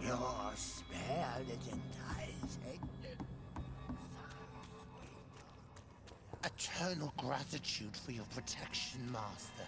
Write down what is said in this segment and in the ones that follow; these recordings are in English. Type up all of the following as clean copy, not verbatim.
You're spared, Gentiles. Eternal gratitude for your protection, Master.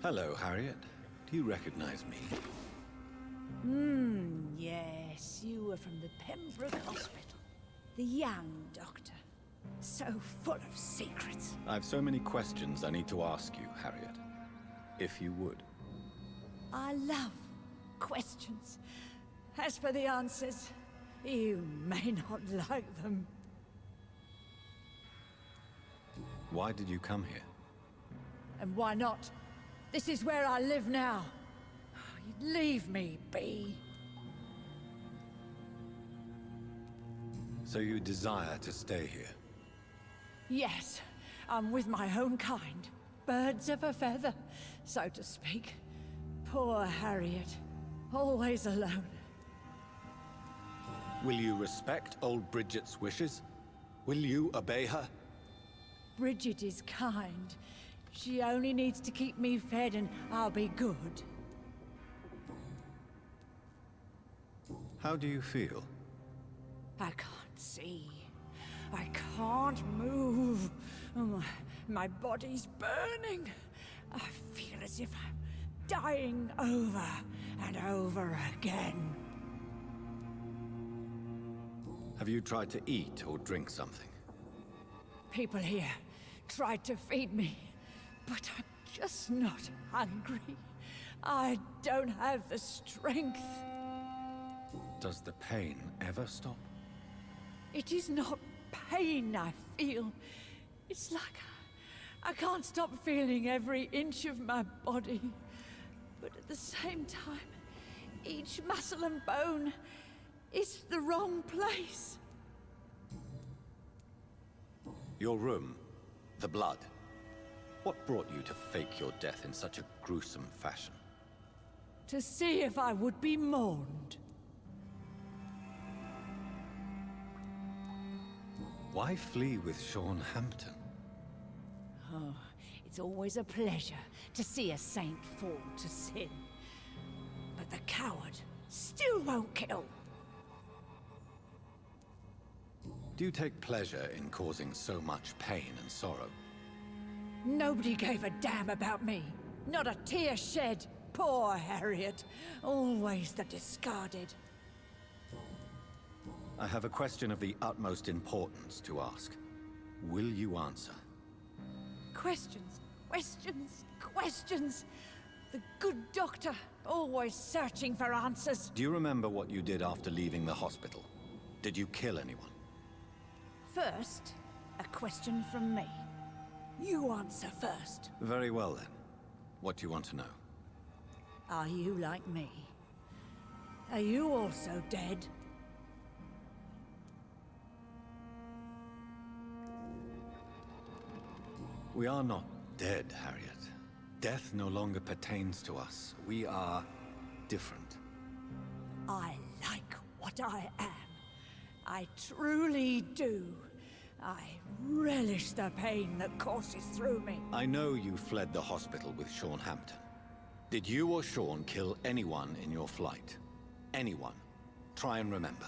Hello, Harriet. Do you recognize me? Yes, you were from the Pembroke Hospital. The young doctor. So full of secrets. I've so many questions I need to ask you, Harriet. If you would. I love questions. As for the answers, you may not like them. Why did you come here? And why not? This is where I live now. Leave me be. So you desire to stay here? Yes, I'm with my own kind. Birds of a feather, so to speak. Poor Harriet. Always alone. Will you respect old Bridget's wishes? Will you obey her? Bridget is kind. She only needs to keep me fed and I'll be good. How do you feel? I can't see. I can't move. My body's burning. I feel as if I'm dying over and over again. Have you tried to eat or drink something? People here tried to feed me, but I'm just not hungry. I don't have the strength. Does the pain ever stop? It is not pain I feel. It's like I can't stop feeling every inch of my body. But at the same time, each muscle and bone is the wrong place. Your room, the blood. What brought you to fake your death in such a gruesome fashion? To see if I would be mourned. Why flee with Sean Hampton? Oh, it's always a pleasure to see a saint fall to sin. But the coward still won't kill. Do you take pleasure in causing so much pain and sorrow? Nobody gave a damn about me. Not a tear shed. Poor Harriet. Always the discarded. I have a question of the utmost importance to ask. Will you answer? Questions, questions, questions. The good doctor, always searching for answers. Do you remember what you did after leaving the hospital? Did you kill anyone? First, a question from me. You answer first. Very well then. What do you want to know? Are you like me? Are you also dead? We are not dead, Harriet. Death no longer pertains to us. We are different. I like what I am. I truly do. I relish the pain that courses through me. I know you fled the hospital with Sean Hampton. Did you or Sean kill anyone in your flight? Anyone? Try and remember.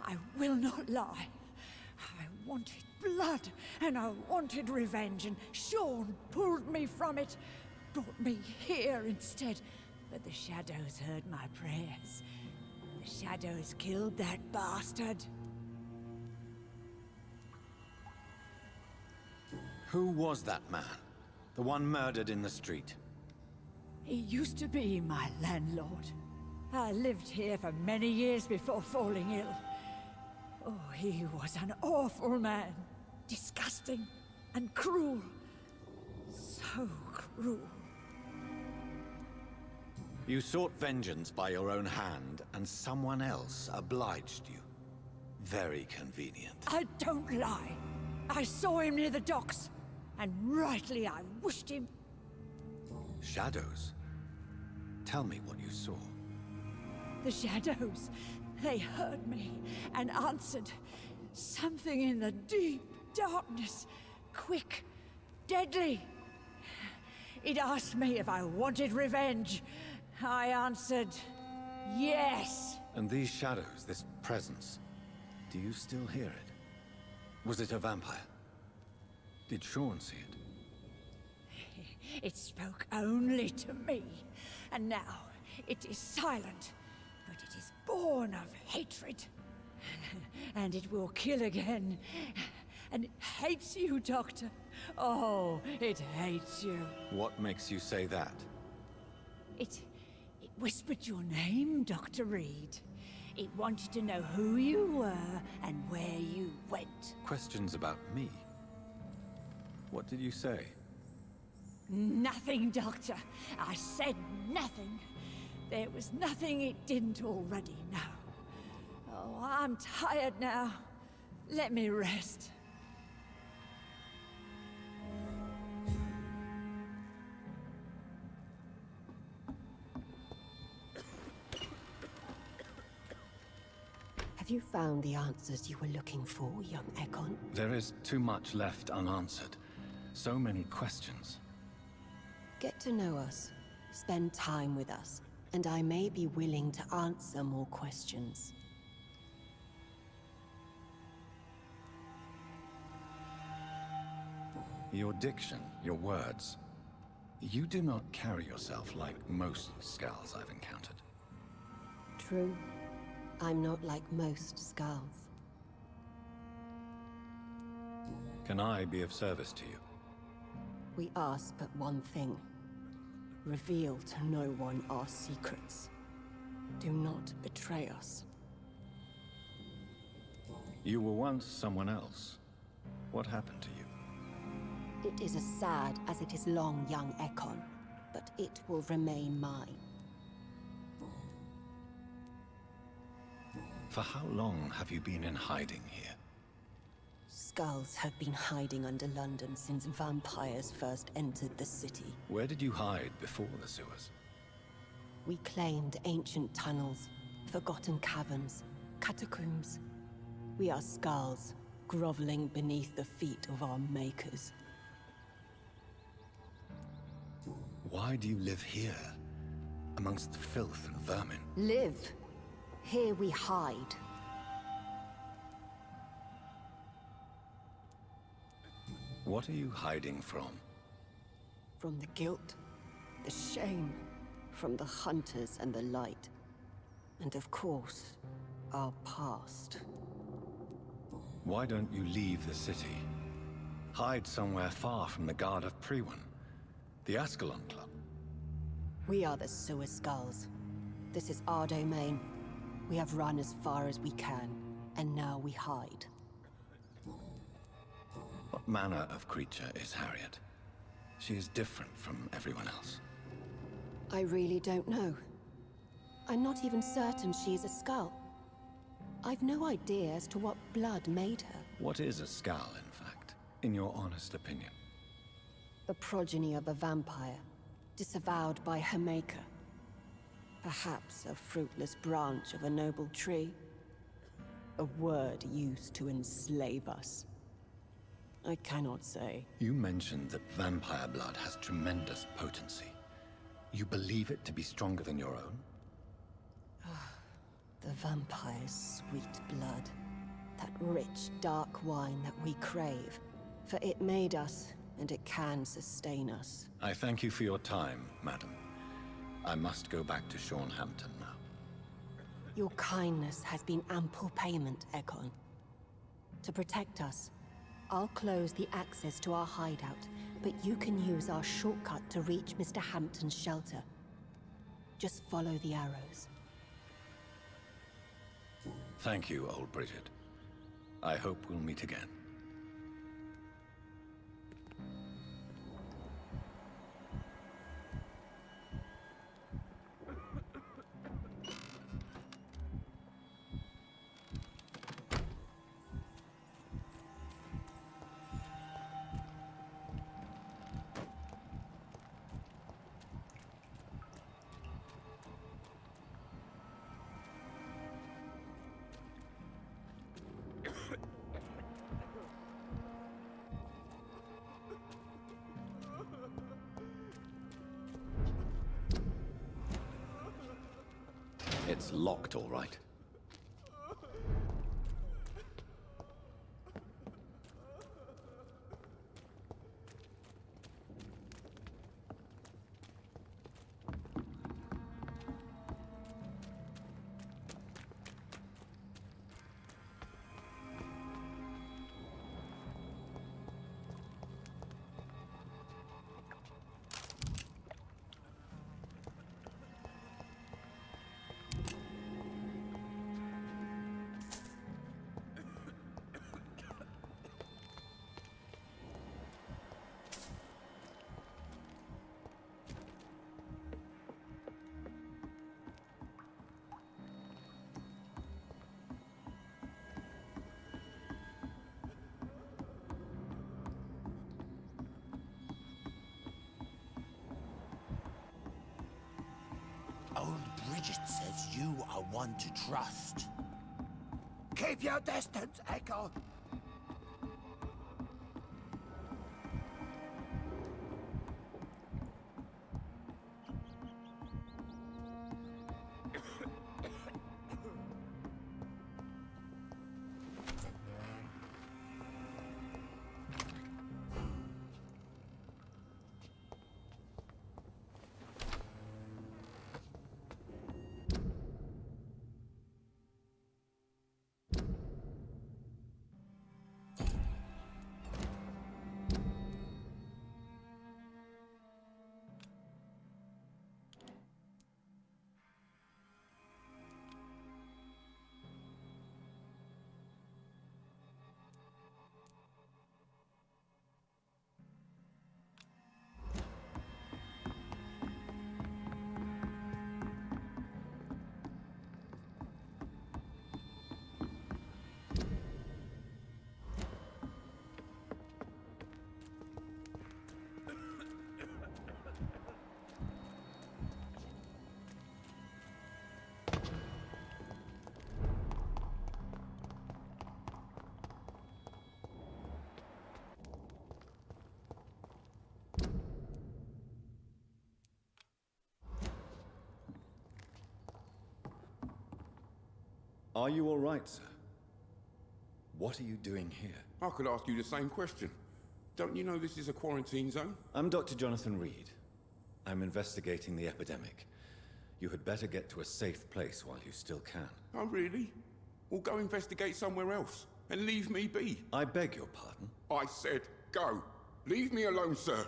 I will not lie. I wanted blood, and I wanted revenge, and Sean pulled me from it, brought me here instead. But the shadows heard my prayers. The shadows killed that bastard. Who was that man? The one murdered in the street? He used to be my landlord. I lived here for many years before falling ill. Oh, he was an awful man. Disgusting and cruel. So cruel. You sought vengeance by your own hand, and someone else obliged you. Very convenient. I don't lie. I saw him near the docks, and rightly I wished him. Shadows? Tell me what you saw. The shadows, they heard me and answered. Something in the deep darkness, quick, deadly. It asked me if I wanted revenge. I answered, yes. And these shadows, this presence, do you still hear it? Was it a vampire? Did Sean see it? It spoke only to me, and now it is silent, but it is born of hatred. And it will kill again. And it hates you, Doctor. Oh, it hates you. What makes you say that? It whispered your name, Dr. Reid. It wanted to know who you were and where you went. Questions about me? What did you say? Nothing, Doctor. I said nothing. There was nothing it didn't already know. Oh, I'm tired now. Let me rest. Have you found the answers you were looking for, young Ekon? There is too much left unanswered. So many questions. Get to know us, spend time with us, and I may be willing to answer more questions. Your diction, your words. You do not carry yourself like most Skulls I've encountered. True. I'm not like most Skulls. Can I be of service to you? We ask but one thing. Reveal to no one our secrets. Do not betray us. You were once someone else. What happened to you? It is as sad as it is long, young Ekon, but it will remain mine. For how long have you been in hiding here? Skulls have been hiding under London since vampires first entered the city. Where did you hide before the sewers? We claimed ancient tunnels, forgotten caverns, catacombs. We are skulls, groveling beneath the feet of our makers. Why do you live here, amongst the filth and vermin? Live. Here we hide. What are you hiding from? From the guilt, the shame, from the hunters and the light. And of course, our past. Why don't you leave the city? Hide somewhere far from the Guard of Priwen, the Ascalon Club. We are the Sewer Skulls. This is our domain. We have run as far as we can, and now we hide. What manner of creature is Harriet? She is different from everyone else. I really don't know. I'm not even certain she is a Skull. I've no idea as to what blood made her. What is a Skull, in fact, in your honest opinion? The progeny of a vampire, disavowed by her maker. Perhaps a fruitless branch of a noble tree. A word used to enslave us. I cannot say. You mentioned that vampire blood has tremendous potency. You believe it to be stronger than your own? The vampire's sweet blood. That rich, dark wine that we crave. For it made us, and it can sustain us. I thank you for your time, madam. I must go back to Sean Hampton now. Your kindness has been ample payment, Ekon. To protect us, I'll close the access to our hideout, but you can use our shortcut to reach Mr. Hampton's shelter. Just follow the arrows. Thank you, old Bridget. I hope we'll meet again. It's locked, all right. Old Bridget says you are one to trust. Keep your distance, Echo. Are you all right, sir? What are you doing here? I could ask you the same question. Don't you know this is a quarantine zone? I'm Dr. Jonathan Reid. I'm investigating the epidemic. You had better get to a safe place while you still can. Oh, really? Well, go investigate somewhere else and leave me be. I beg your pardon? I said go. Leave me alone, sir.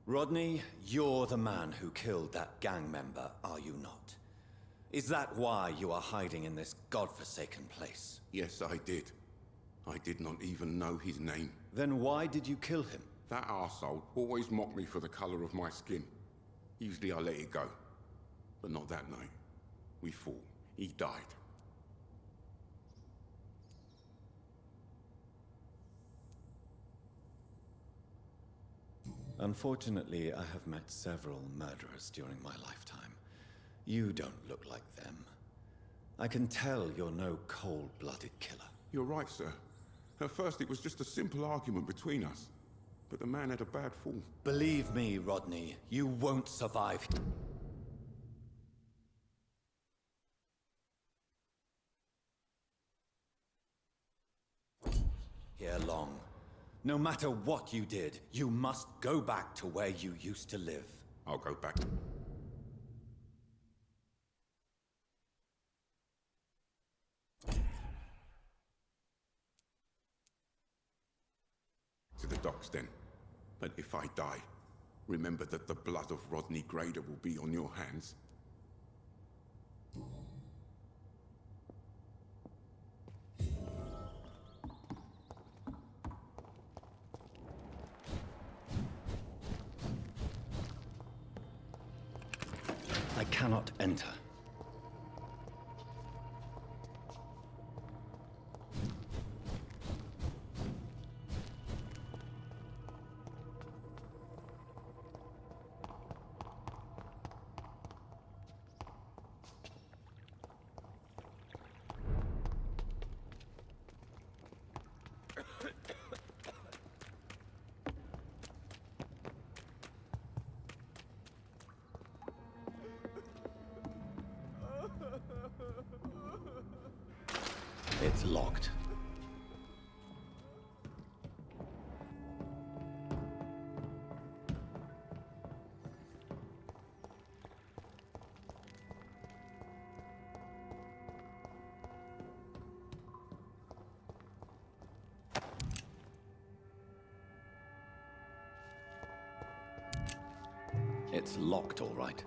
Rodney, you're the man who killed that gang member, are you not? Is that why you are hiding in this godforsaken place? Yes, I did. I did not even know his name. Then why did you kill him? That arsehole always mocked me for the color of my skin. Usually I let it go. But not that night. We fought. He died. Unfortunately, I have met several murderers during my lifetime. You don't look like them. I can tell you're no cold-blooded killer. You're right, sir. At first it was just a simple argument between us. But the man had a bad fall. Believe me, Rodney, you won't survive. Here long. No matter what you did, you must go back to where you used to live. I'll go back. docks then. But if I die, remember that the blood of Rodney Grader will be on your hands. I cannot enter. It's locked. It's locked, all right.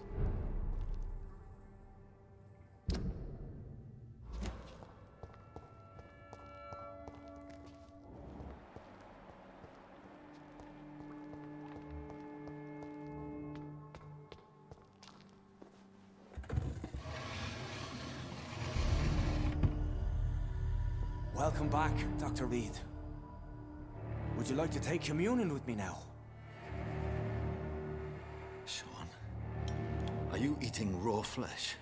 Welcome back, Dr. Reid. Would you like to take communion with me now? Sean, are you eating raw flesh?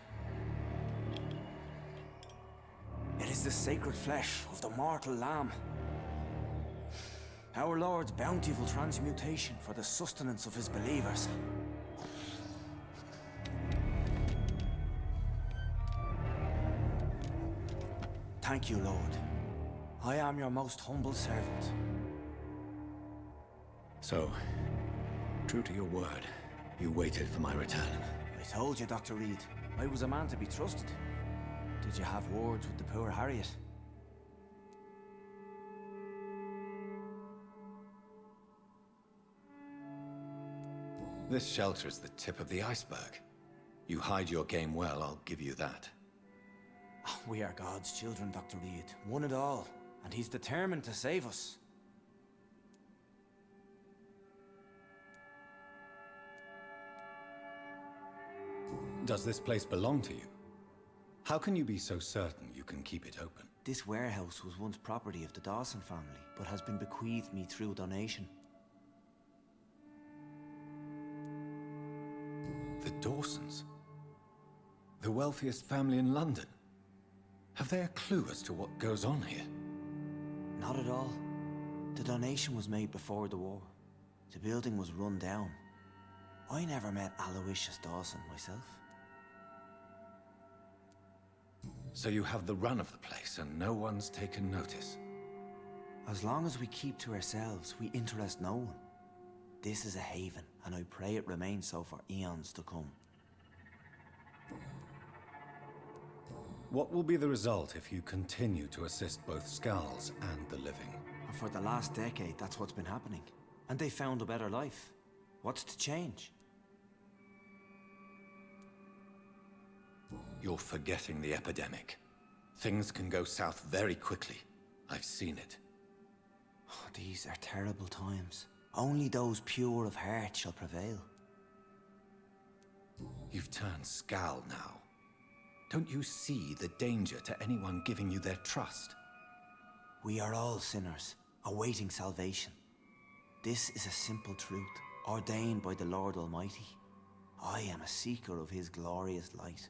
It is the sacred flesh of the mortal lamb. Our Lord's bountiful transmutation for the sustenance of his believers. Thank you, Lord. I am your most humble servant. So, true to your word, you waited for my return. I told you, Dr. Reid, I was a man to be trusted. Did you have words with the poor Harriet? This shelter is the tip of the iceberg. You hide your game well, I'll give you that. We are God's children, Dr. Reid, one and all, and he's determined to save us. Does this place belong to you? How can you be so certain you can keep it open? This warehouse was once property of the Dawson family, but has been bequeathed me through donation. The Dawsons? The wealthiest family in London? Have they a clue as to what goes on here? Not at all. The donation was made before the war. The building was run down. I never met Aloysius Dawson myself. So you have the run of the place and no one's taken notice? As long as we keep to ourselves, we interest no one. This is a haven, and I pray it remains so for eons to come. What will be the result if you continue to assist both Skulls and the living? And for the last decade, that's what's been happening. And they found a better life. What's to change? You're forgetting the epidemic. Things can go south very quickly. I've seen it. Oh, these are terrible times. Only those pure of heart shall prevail. You've turned Skull now. Don't you see the danger to anyone giving you their trust? We are all sinners, awaiting salvation. This is a simple truth, ordained by the Lord Almighty. I am a seeker of his glorious light.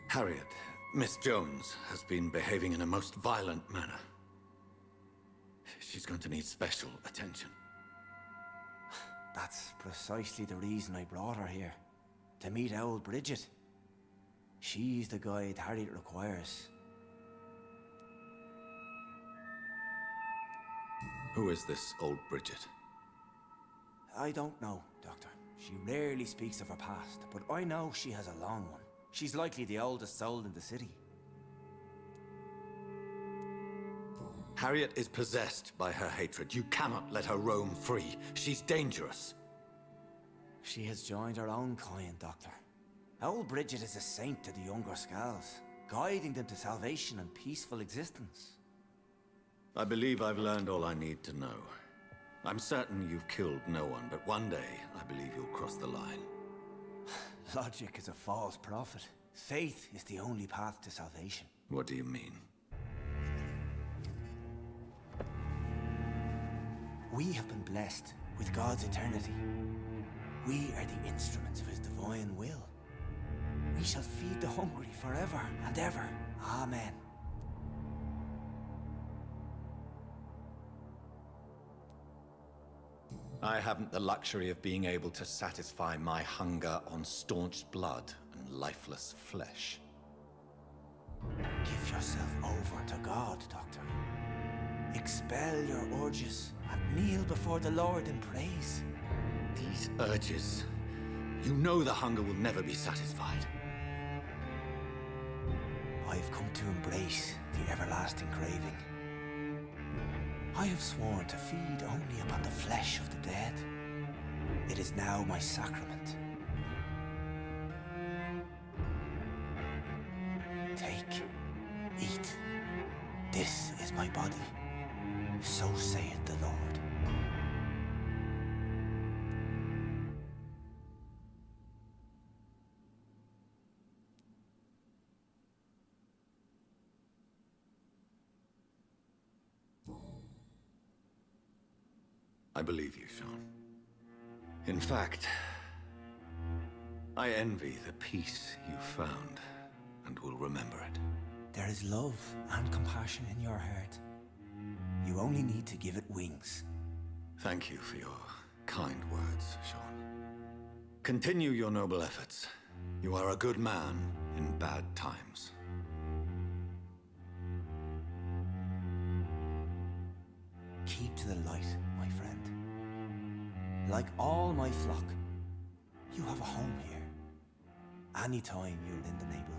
Harriet, Miss Jones, has been behaving in a most violent manner. She's going to need special attention. That's precisely the reason I brought her here. To meet old Bridget. She's the guide Harriet requires. Who is this old Bridget? I don't know, Doctor. She rarely speaks of her past, but I know she has a long one. She's likely the oldest soul in the city. Harriet is possessed by her hatred. You cannot let her roam free. She's dangerous. She has joined her own kind, Doctor. Old Bridget is a saint to the younger Skulls, guiding them to salvation and peaceful existence. I believe I've learned all I need to know. I'm certain you've killed no one, but one day I believe you'll cross the line. Logic is a false prophet. Faith is the only path to salvation. What do you mean? We have been blessed with God's eternity. We are the instruments of his divine will. We shall feed the hungry forever and ever. Amen. I haven't the luxury of being able to satisfy my hunger on staunched blood and lifeless flesh. Give yourself over to God, Doctor. Expel your urges and kneel before the Lord in praise. These urges. You know the hunger will never be satisfied. I've come to embrace the everlasting craving. I have sworn to feed only upon the flesh of the dead. It is now my sacrament. Take, eat. This is my body. So saith the Lord. I believe you, Sean. In fact, I envy the peace you found, and will remember it. There is love and compassion in your heart. You only need to give it wings. Thank you for your kind words, Sean. Continue your noble efforts. You are a good man in bad times. Keep to the light, my friend. Like all my flock, you have a home here. Anytime you're in the neighborhood.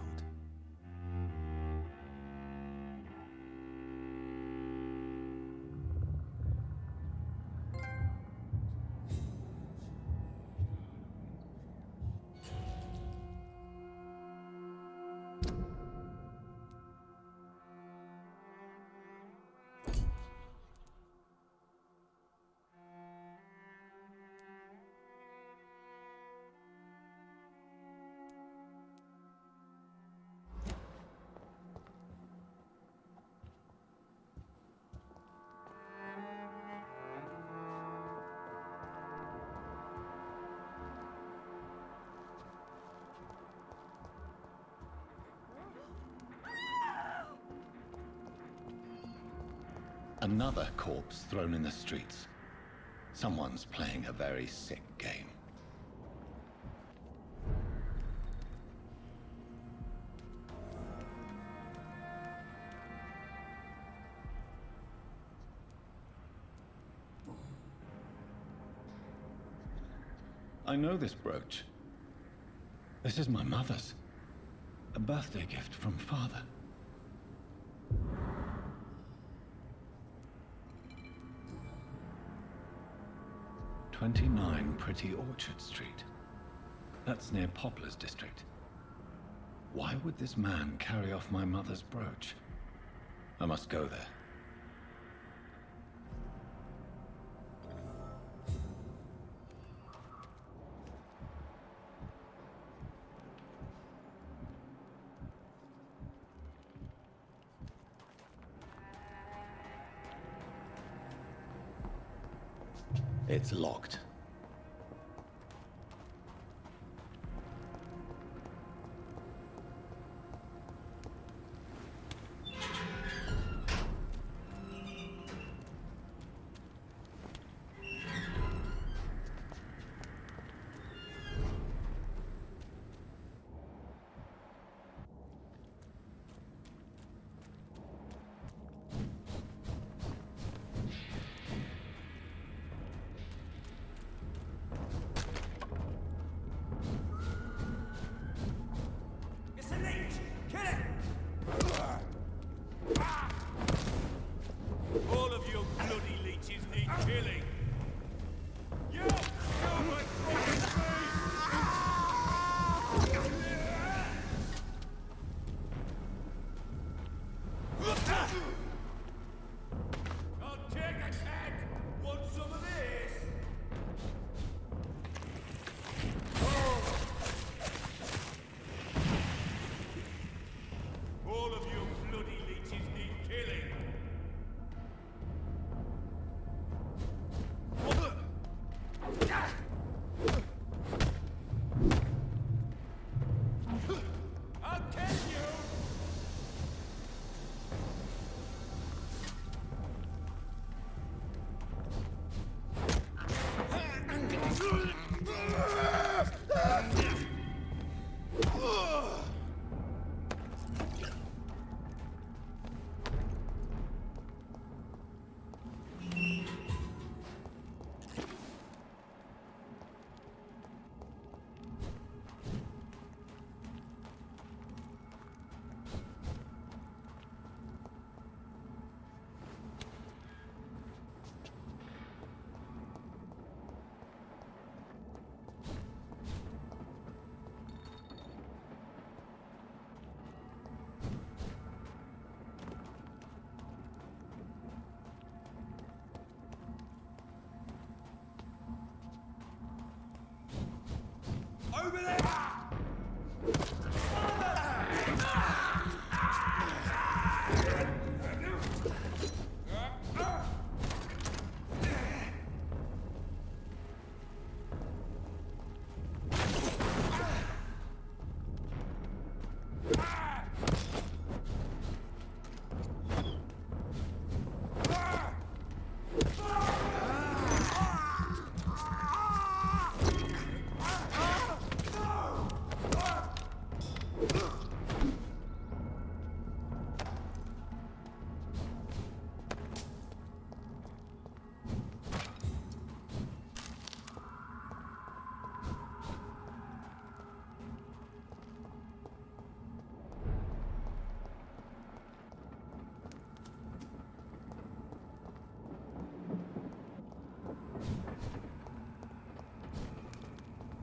Another corpse thrown in the streets. Someone's playing a very sick game. I know this brooch. This is my mother's. A birthday gift from father. 29 Pretty Orchard Street. That's near Poplar's district. Why would this man carry off my mother's brooch? I must go there. It's locked.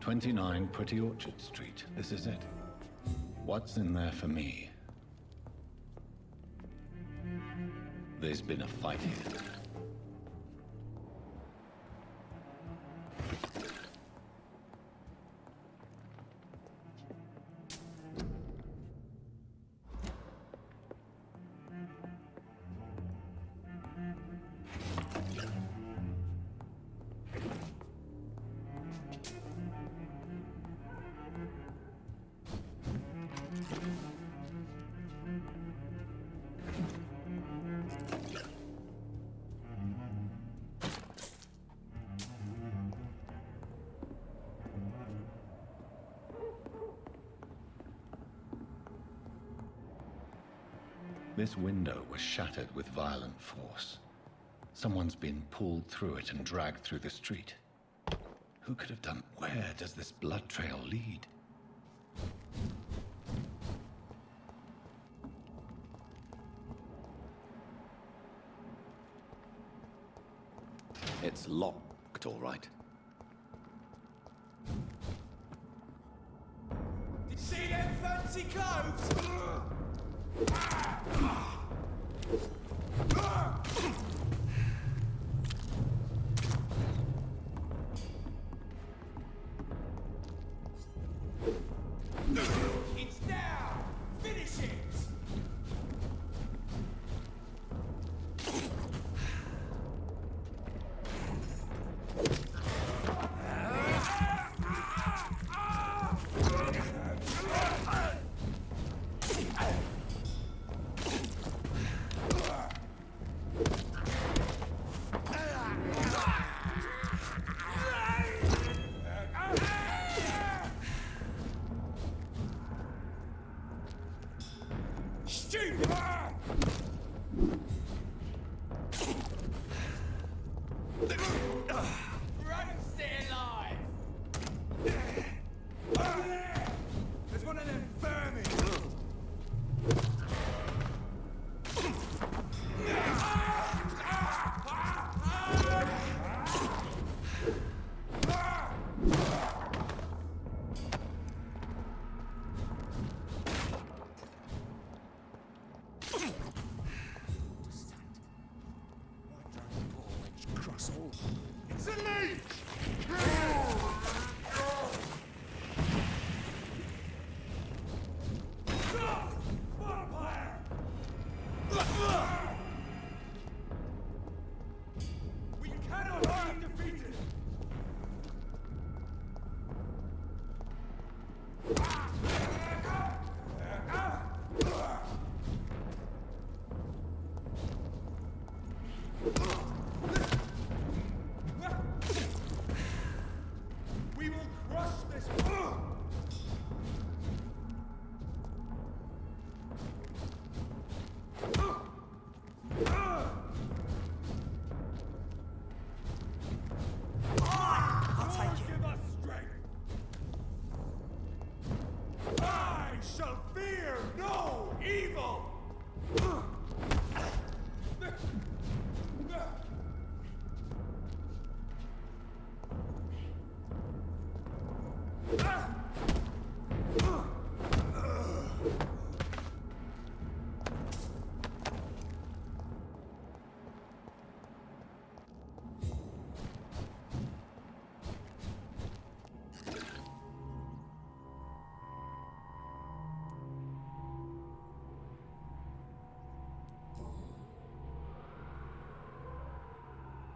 "29 Pretty Orchard Street. This is it. What's in there for me? There's been a fight here. This window was shattered with violent force. Someone's been pulled through it and dragged through the street. Who could have done? Where does this blood trail lead? It's locked, all right. Did you see them fancy clothes? It's down! Finish it! Run and stay alive! Over there! There's one of them vermin! It's a leech! Vampire! We cannot be defeated! We will crush this. I'll take it. Give us strength. I shall fear no evil.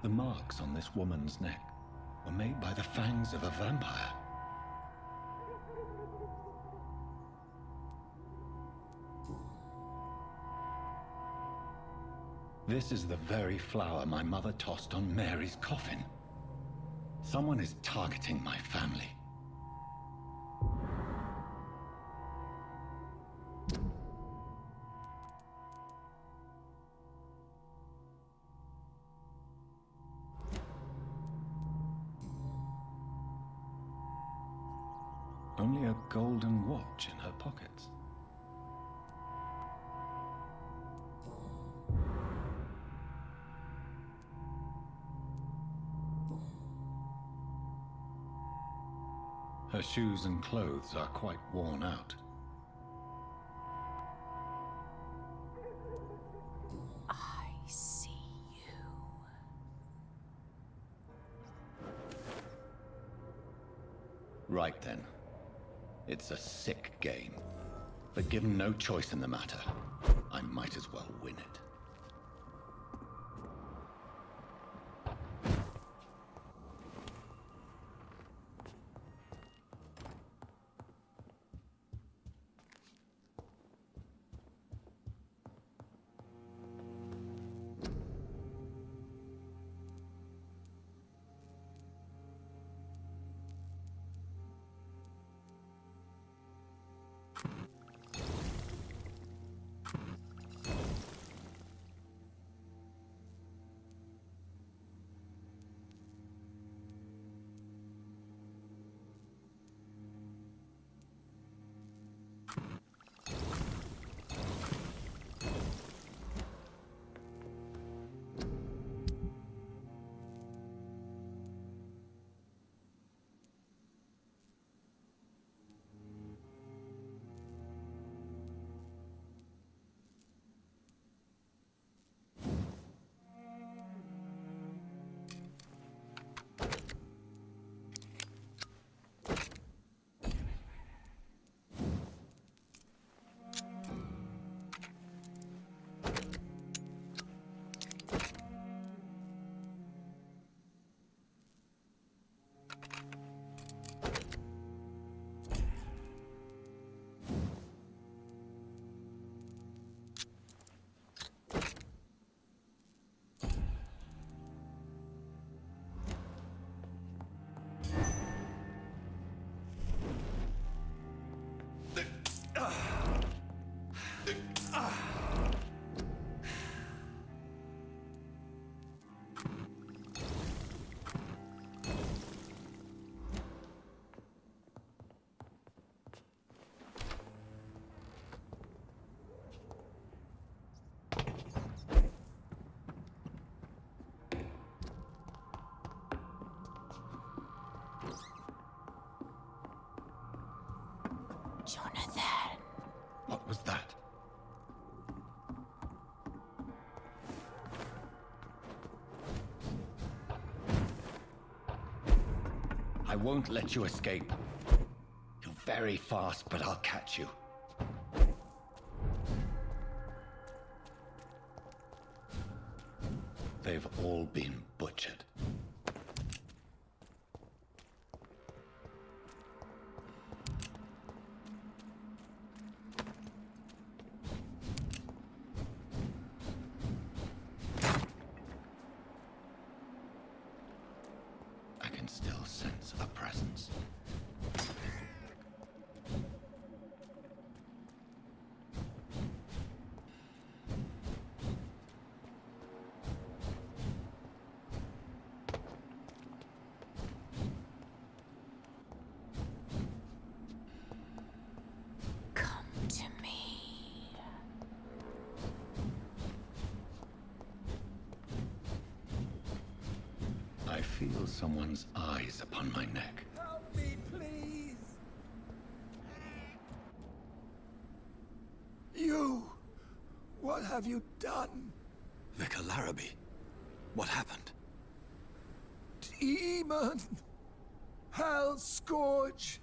The marks on this woman's neck were made by the fangs of a vampire. This is the very flower my mother tossed on Mary's coffin. Someone is targeting my family. Only a golden watch in her pockets. Her shoes and clothes are quite worn out. I see you. Right then. It's a sick game. But given no choice in the matter, I might as well win it. Jonathan. What was that? I won't let you escape. You're very fast, but I'll catch you. They've all been butchered. I can still sense a presence. Come to me. I feel someone's eyes upon my neck. Help me, please! You! What have you done? Vicar Larrabee, what happened? Demon! Hell scourge!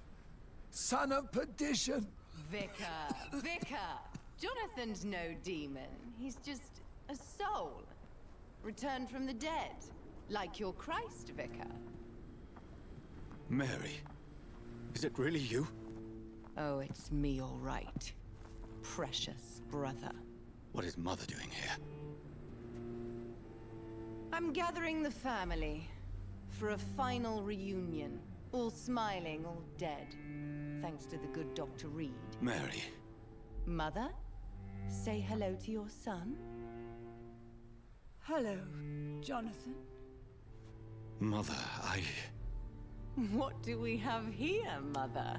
Son of perdition! Vicar! Jonathan's no demon. He's just a soul. Returned from the dead. Like your Christ, Vicar. Mary, is it really you? Oh, it's me, all right. Precious brother. What is Mother doing here? I'm gathering the family for a final reunion. All smiling, all dead. Thanks to the good Dr. Reid. Mary. Mother, say hello to your son. Hello, Jonathan. Mother, What do we have here, Mother?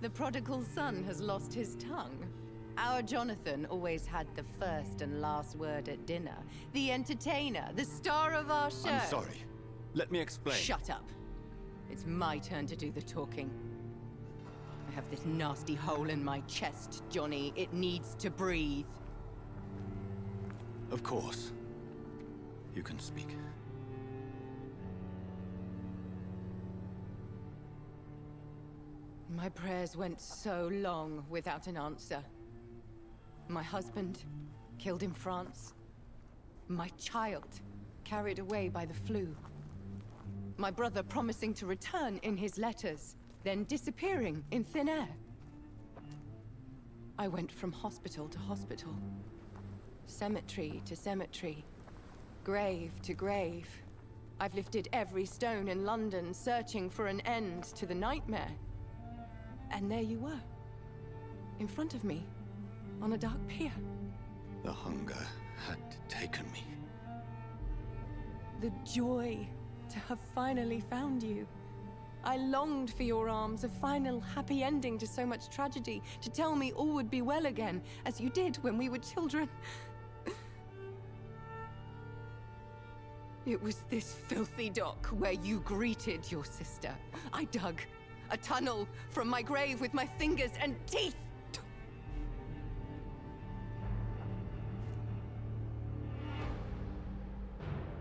The prodigal son has lost his tongue. Our Jonathan always had the first and last word at dinner. The entertainer, the star of our show. I'm sorry. Let me explain. Shut up. It's my turn to do the talking. I have this nasty hole in my chest, Johnny. It needs to breathe. Of course. You can speak. My prayers went so long without an answer. My husband, killed in France. My child, carried away by the flu. My brother promising to return in his letters, then disappearing in thin air. I went from hospital to hospital, cemetery to cemetery, grave to grave. I've lifted every stone in London, searching for an end to the nightmare. And there you were, in front of me, on a dark pier. The hunger had taken me. The joy to have finally found you. I longed for your arms, a final happy ending to so much tragedy, to tell me all would be well again, as you did when we were children. It was this filthy dock where you greeted your sister. I dug a tunnel from my grave with my fingers and teeth.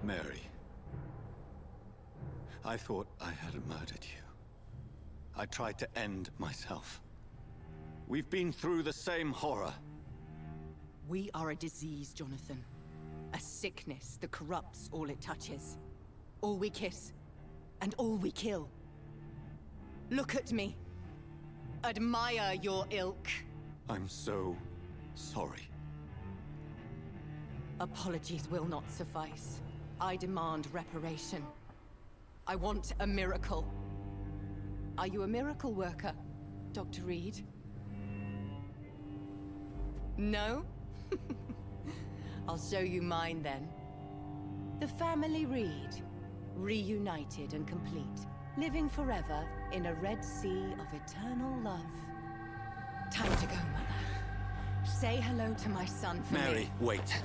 Mary. I thought I had murdered you. I tried to end myself. We've been through the same horror. We are a disease, Jonathan. A sickness that corrupts all it touches. All we kiss, and all we kill. Look at me. Admire your ilk. I'm so sorry. Apologies will not suffice. I demand reparation. I want a miracle. Are you a miracle worker, Dr. Reid? No? I'll show you mine then. The family Reid, reunited and complete, living forever in a red sea of eternal love. Time to go, Mother. Say hello to my son for Mary, me. wait.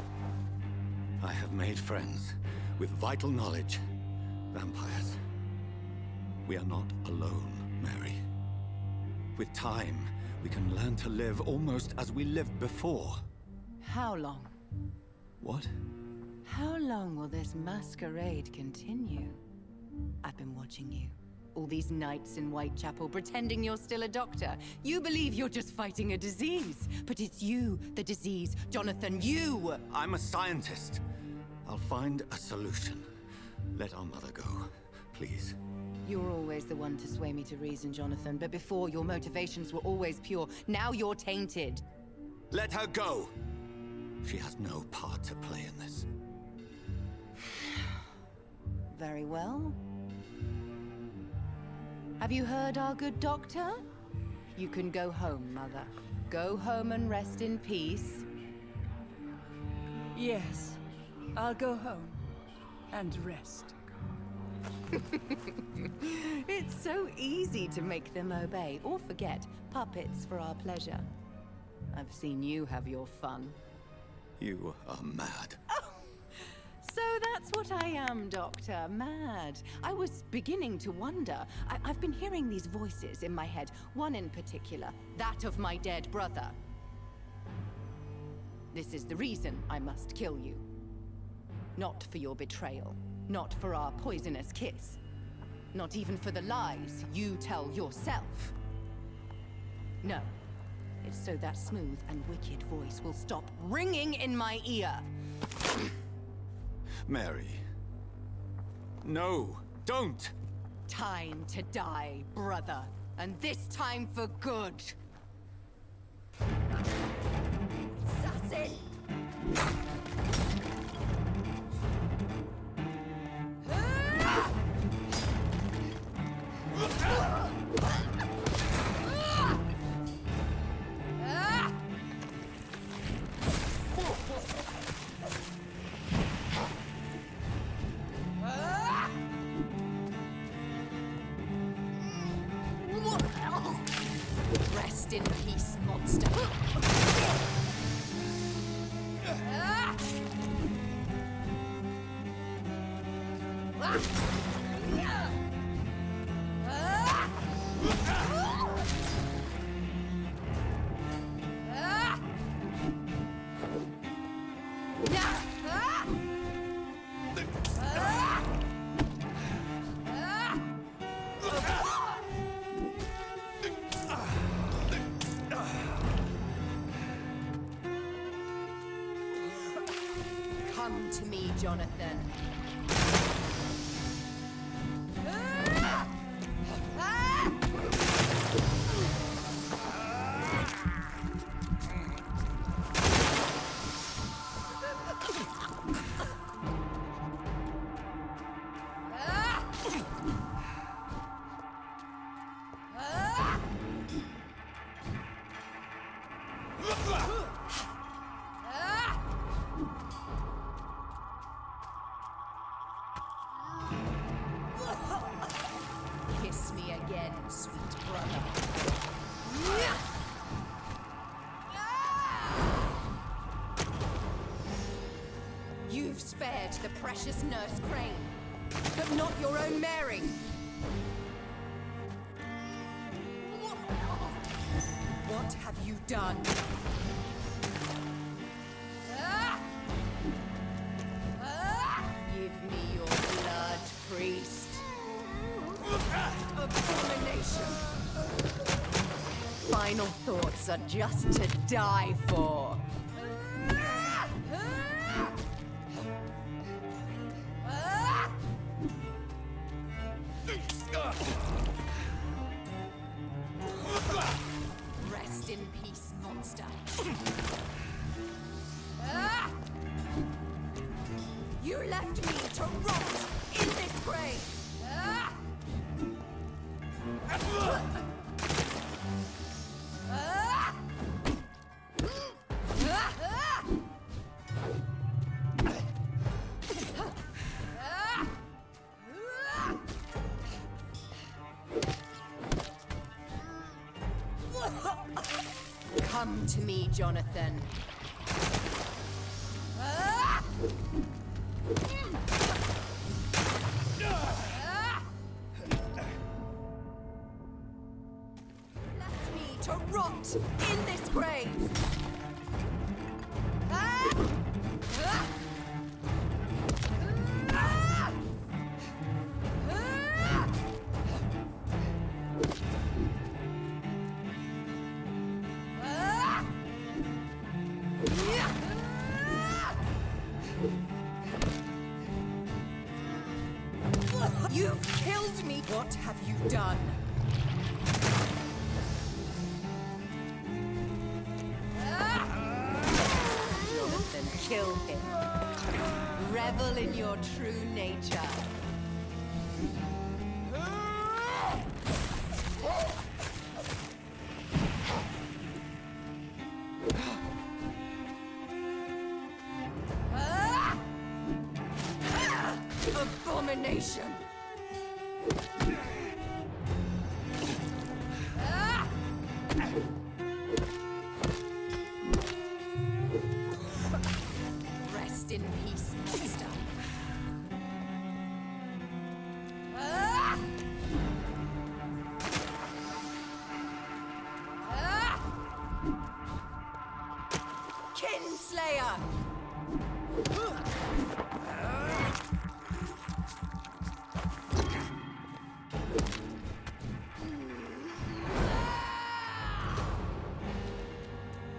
I have made friends with vital knowledge. Vampires. We are not alone, Mary. With time, we can learn to live almost as we lived before. How long? What? How long will this masquerade continue? I've been watching you. All these nights in Whitechapel, pretending you're still a doctor. You believe you're just fighting a disease. But it's you, the disease. Jonathan, you! I'm a scientist. I'll find a solution. Let our mother go, please. You're always the one to sway me to reason, Jonathan. But before, your motivations were always pure. Now you're tainted. Let her go! She has no part to play in this. Very well. Have you heard our good doctor? You can go home, Mother. Go home and rest in peace. Yes, I'll go home and rest. It's so easy to make them obey or forget. Puppets for our pleasure. I've seen you have your fun. You are mad. So that's what I am, Doctor. Mad. I was beginning to wonder. I've been hearing these voices in my head. One in particular, that of my dead brother. This is the reason I must kill you. Not for your betrayal. Not for our poisonous kiss. Not even for the lies you tell yourself. No. It's so that smooth and wicked voice will stop ringing in my ear. Mary. No, don't! Time to die, brother. And this time for good. Assassin! Come to me, Jonathan. Kiss me again, sweet brother. You've spared the precious Nurse Crane, but not your own Mary. What have you done? Give me your blood, priest. Abomination. Final thoughts are just to die for. Rest in peace, monster. You left me to rot in this grave. Come to me, Jonathan. Left me to rot in this grave. You've killed me! What have you done? Jonathan, kill him. Revel in your true nature. Abomination! Rest in peace, monster. Kinslayer!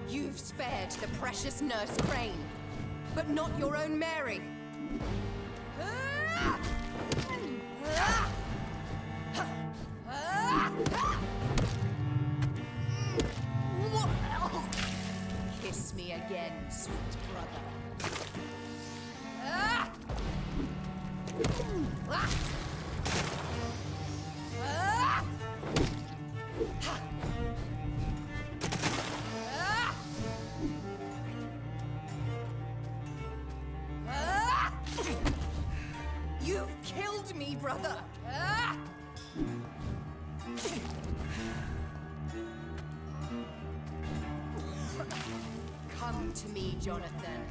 You've spared the precious Nurse Crane, but not your own Mary. Kiss me again, sweet brother. You've killed me, brother! Come Come to me, Jonathan.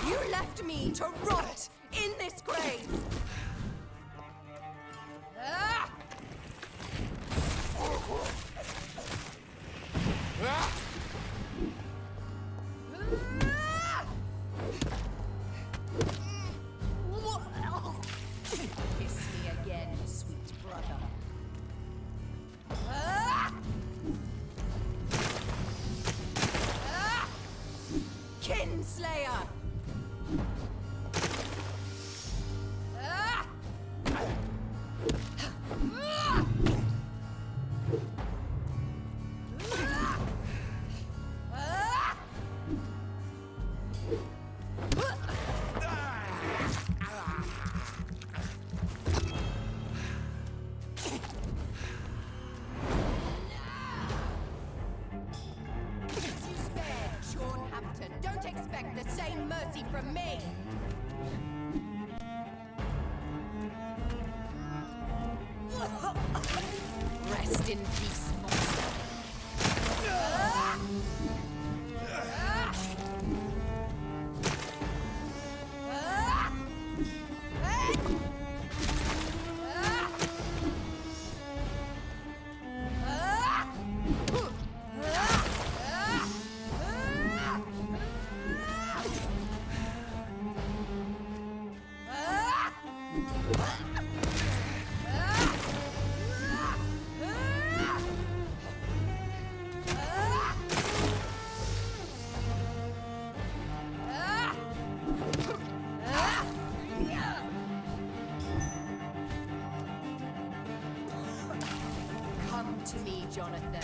You left me to rot in this grave! Kiss me again, sweet brother. Kinslayer! You spared, Sean Hampton. Don't expect the same mercy from me! Rest in peace, monster. Come to me, Jonathan.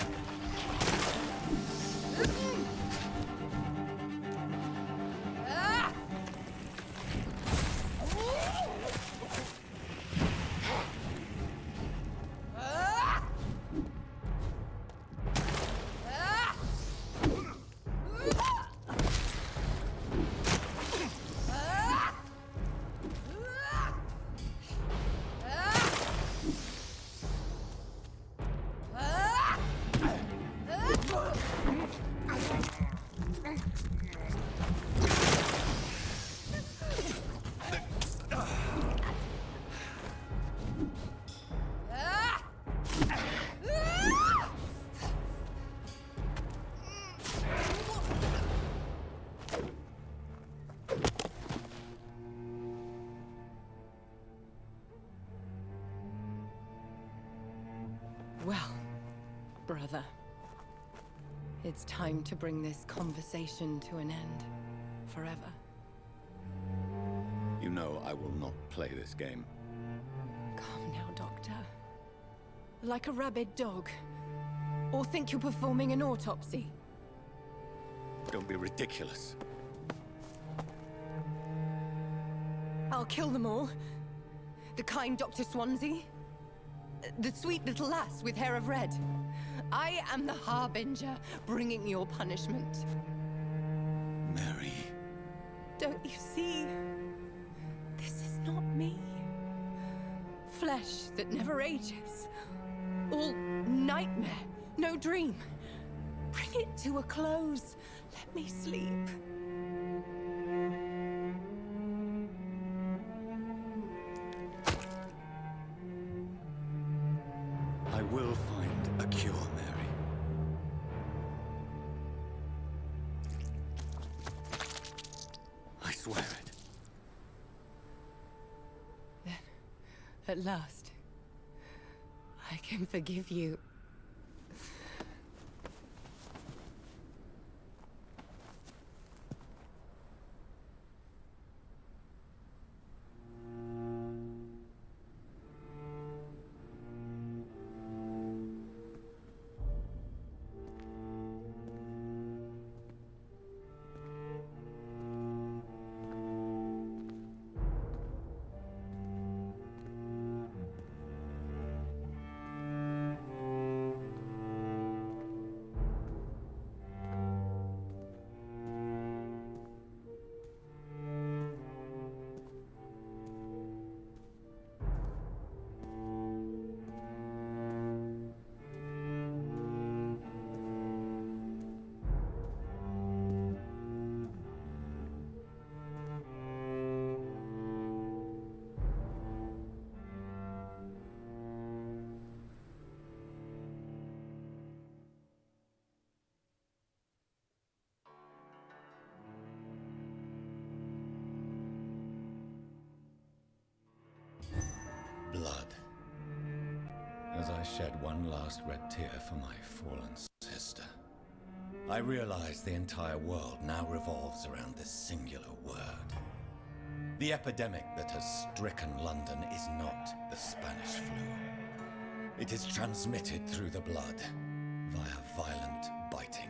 Well, brother, it's time to bring this conversation to an end. Forever. You know I will not play this game. Calm now, Doctor. Like a rabid dog. Or think you're performing an autopsy. Don't be ridiculous. I'll kill them all. The kind Dr. Swansea. The sweet little lass with hair of red. I am the Harbinger, bringing your punishment. Mary. Don't you see? This is not me. Flesh that never ages. All nightmare, no dream. Bring it to a close. Let me sleep. I will find a cure, Mary. I swear it. Then, at last, I can forgive you. shed one last red tear for my fallen sister. I realize the entire world now revolves around this singular word. The epidemic that has stricken London is not the Spanish flu. It is transmitted through the blood, via violent biting,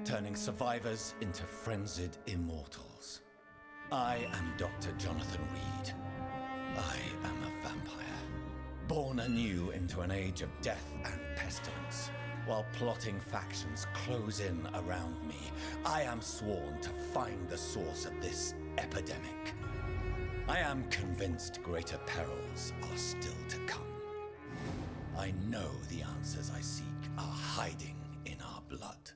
turning survivors into frenzied immortals. I am Dr. Jonathan Reid. I am a vampire, born anew into an age of death and pestilence. While plotting factions close in around me, I am sworn to find the source of this epidemic. I am convinced greater perils are still to come. I know the answers I seek are hiding in our blood.